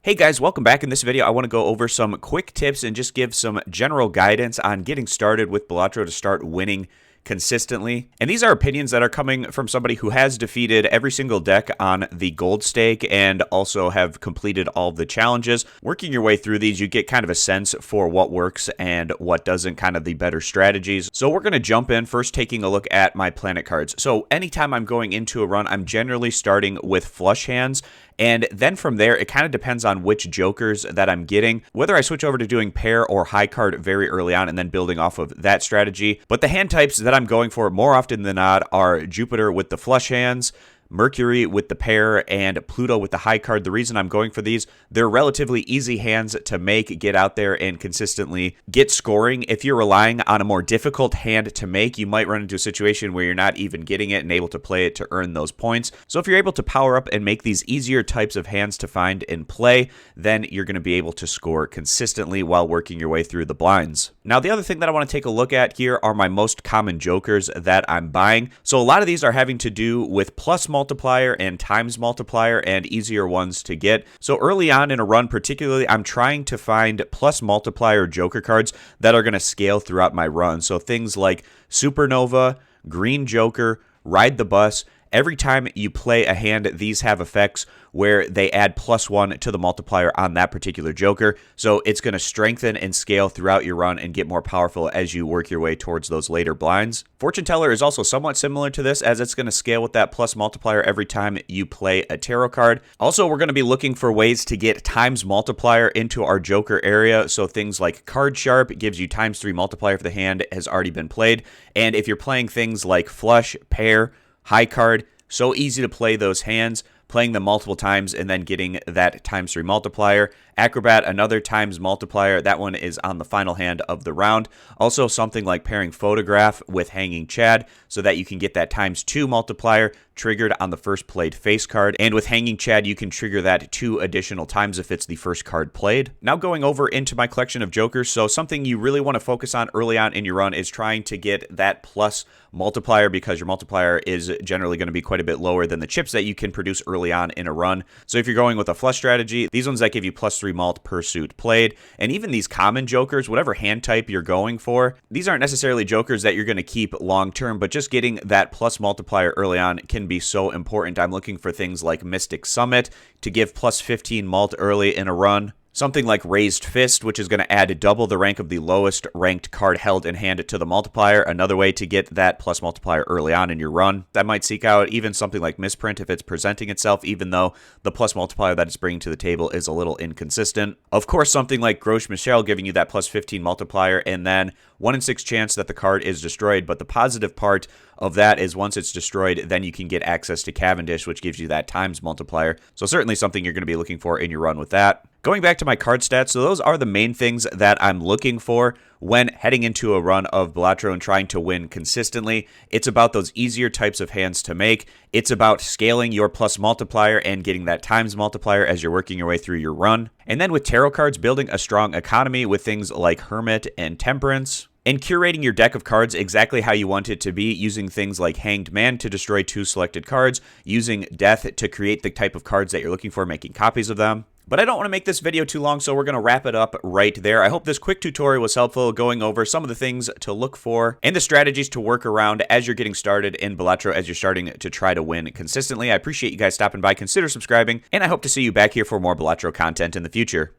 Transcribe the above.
Hey guys, welcome back. In this video, I want to go over some quick tips and just give some general guidance on getting started with Balatro to start winning consistently. And these are opinions that are coming from somebody who has defeated every single deck on the gold stake and also have completed all of the challenges. Working your way through these, you get kind of a sense for what works and what doesn't, kind of the better strategies. So we're going to jump in first, taking a look at my planet cards. So anytime I'm going into a run, I'm generally starting with flush hands. And then from there, it kind of depends on which jokers that I'm getting, whether I switch over to doing pair or high card very early on and then building off of that strategy. But the hand types that I'm going for more often than not are Jupiter with the flush hands, Mercury with the pair, and Pluto with the high card. The reason I'm going for these, they're relatively easy hands to make, get out there and consistently get scoring. If you're relying on a more difficult hand to make, you might run into a situation where you're not even getting it and able to play it to earn those points. So if you're able to power up and make these easier types of hands to find and play, then you're going to be able to score consistently while working your way through the blinds. Now, the other thing that I want to take a look at here are my most common jokers that I'm buying. So a lot of these are having to do with plus multiplier and times multiplier and easier ones to get. So early on in a run particularly, I'm trying to find plus multiplier joker cards that are going to scale throughout my run. So things like Supernova, Green Joker, Ride the Bus. Every time you play a hand, these have effects where they add +1 to the multiplier on that particular joker. So it's going to strengthen and scale throughout your run and get more powerful as you work your way towards those later blinds. Fortune Teller is also somewhat similar to this, as it's going to scale with that plus multiplier every time you play a tarot card. Also, we're going to be looking for ways to get times multiplier into our joker area. So things like Card Sharp gives you ×3 multiplier if the hand has already been played. And if you're playing things like flush, pair, high card, so easy to play those hands, playing them multiple times and then getting that ×3 multiplier. Acrobat, another times multiplier. That one is on the final hand of the round. Also something like pairing Photograph with Hanging Chad so that you can get that ×2 multiplier triggered on the first played face card. And with Hanging Chad, you can trigger that 2 additional times if it's the first card played. Now going over into my collection of jokers. So something you really want to focus on early on in your run is trying to get that plus multiplier, because your multiplier is generally going to be quite a bit lower than the chips that you can produce early on in a run. So if you're going with a flush strategy, these ones that give you +3 mult per suit played, and even these common jokers, whatever hand type you're going for, these aren't necessarily jokers that you're going to keep long term, but just getting that plus multiplier early on can be so important. I'm looking for things like Mystic Summit to give +15 mult early in a run. Something like Raised Fist, which is going to add double the rank of the lowest ranked card held in hand to the multiplier. Another way to get that plus multiplier early on in your run. I might seek out even something like Misprint if it's presenting itself, even though the plus multiplier that it's bringing to the table is a little inconsistent. Of course, something like Gros Michel giving you that +15 multiplier, and then 1 in 6 chance that the card is destroyed. But the positive part of that is once it's destroyed, then you can get access to Cavendish, which gives you that times multiplier. So certainly something you're going to be looking for in your run with that. Going back to my card stats, so those are the main things that I'm looking for when heading into a run of Balatro and trying to win consistently. It's about those easier types of hands to make. It's about scaling your plus multiplier and getting that times multiplier as you're working your way through your run. And then with tarot cards, building a strong economy with things like Hermit and Temperance. And curating your deck of cards exactly how you want it to be, using things like Hanged Man to destroy 2 selected cards, using Death to create the type of cards that you're looking for, making copies of them. But I don't want to make this video too long, so we're going to wrap it up right there. I hope this quick tutorial was helpful, going over some of the things to look for and the strategies to work around as you're getting started in Balatro, as you're starting to try to win consistently. I appreciate you guys stopping by. Consider subscribing, and I hope to see you back here for more Balatro content in the future.